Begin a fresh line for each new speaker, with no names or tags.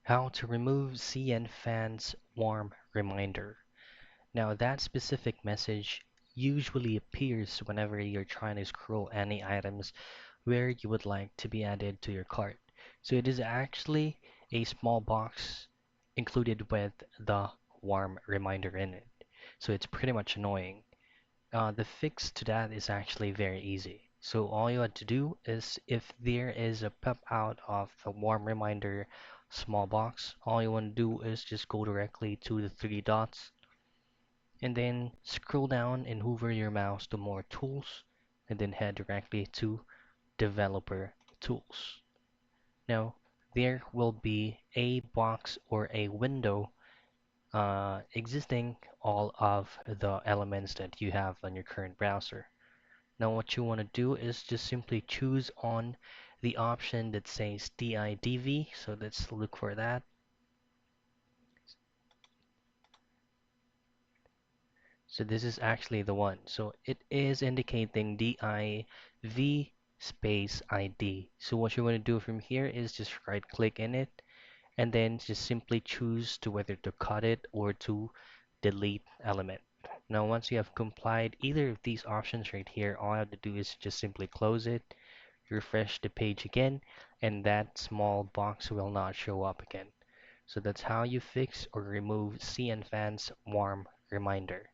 How to remove Cnfans warm reminder. Now that specific message usually appears whenever you're trying to scroll any items where you would like to be added to your cart. So it is actually a small box included with the warm reminder in it. So it's pretty much annoying. The fix to that is actually very easy. So all you have to do is if there is a pop out of the warm reminder small box, all you want to do is just go directly to the three dots and then scroll down and hover your mouse to more tools and then head directly to developer tools. Now there will be a box or a window existing all of the elements that you have on your current browser. Now what you want to do is just simply choose on the option that says DIDV. So let's look for that. So this is actually the one. So it is indicating DIV space ID. So what you want to do from here is just right click in it and then just simply choose to whether to cut it or to delete element. Now once you have complied either of these options right here, all I have to do is just simply close it, refresh the page again, and that small box will not show up again. So that's how you fix or remove Cnfans warm reminder.